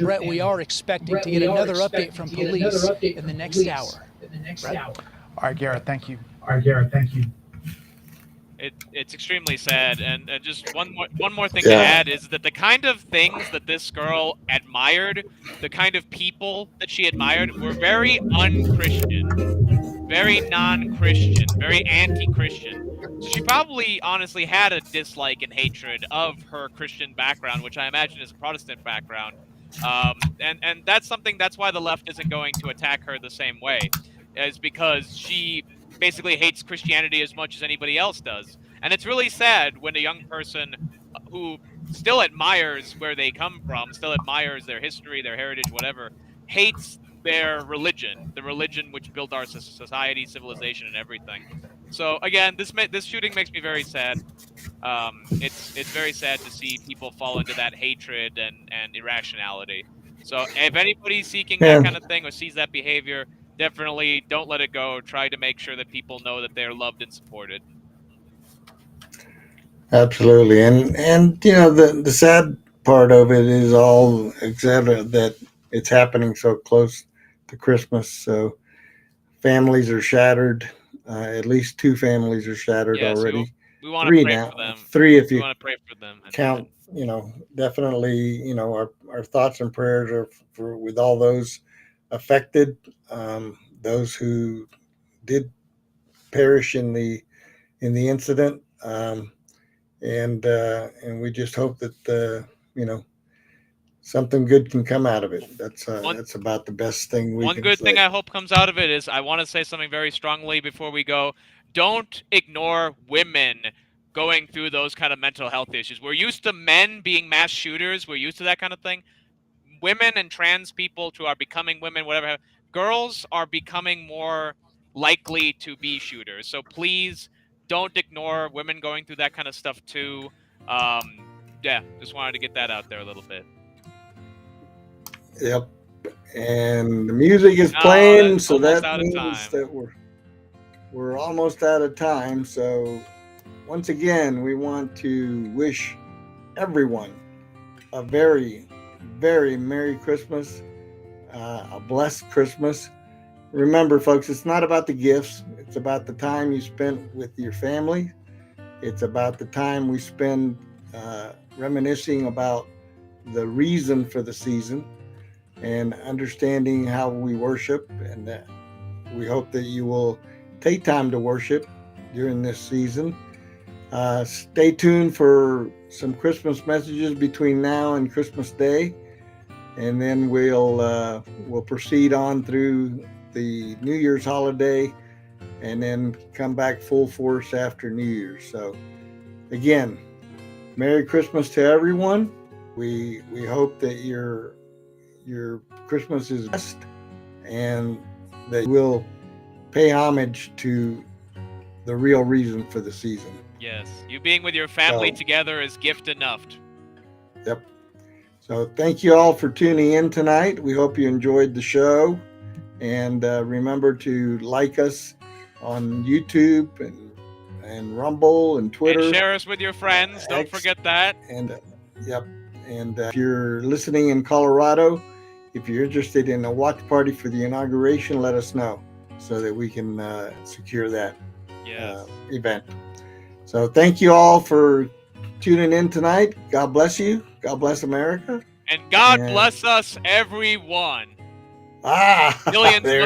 Brett, we are expecting to get another update from police in the next hour. All right, Garrett, thank you. It's extremely sad, and just one more thing to add is that the kind of things that this girl admired, the kind of people that she admired, were very un-Christian, very non-Christian, very anti-Christian. So she probably honestly had a dislike and hatred of her Christian background, which I imagine is a Protestant background. And that's why the left isn't going to attack her the same way, is because she basically hates Christianity as much as anybody else does. And it's really sad when a young person who still admires where they come from, still admires their history, their heritage, whatever, hates their religion, the religion which built our society, civilization, and everything. So again, this shooting makes me very sad. It's very sad to see people fall into that hatred and irrationality. So if anybody's seeking that kind of thing or sees that behavior, definitely don't let it go. Try to make sure that people know that they're loved and supported. Absolutely. And you know, the sad part of it is all that it's happening so close to Christmas. So families are shattered. At least 2 families are shattered already. So we want 3 to pray now. for them. 3 if you want to pray for them. count. You know, definitely. You know, our thoughts and prayers are with all those affected, those who did perish in the incident, and we just hope that you know, something good can come out of it. That's about the best thing we can say. One good thing I hope comes out of it is I want to say something very strongly before we go. Don't ignore women going through those kind of mental health issues. We're used to men being mass shooters. We're used to that kind of thing. Women and trans people who are becoming women, whatever, girls are becoming more likely to be shooters. So please don't ignore women going through that kind of stuff too. Just wanted to get that out there a little bit. Yep. And the music is playing, so that means that we're almost out of time. So once again, we want to wish everyone a very very Merry Christmas, a blessed Christmas. Remember, folks, it's not about the gifts. It's about the time you spent with your family. It's about the time we spend reminiscing about the reason for the season and understanding how we worship. And we hope that you will take time to worship during this season. Stay tuned for some Christmas messages between now and Christmas Day. And then we'll proceed on through the New Year's holiday and then come back full force after New Year's. So again, Merry Christmas to everyone. We hope that your Christmas is blessed and that you will pay homage to the real reason for the season. Yes, you being with your family together is gift enough. Yep. So thank you all for tuning in tonight. We hope you enjoyed the show. And remember to like us on YouTube and Rumble and Twitter. And share us with your friends. Don't forget that. And yep. And if you're listening in Colorado, if you're interested in a watch party for the inauguration, let us know so that we can secure that event. So thank you all for tuning in tonight. God bless you. God bless America. And God bless us, everyone. Millions.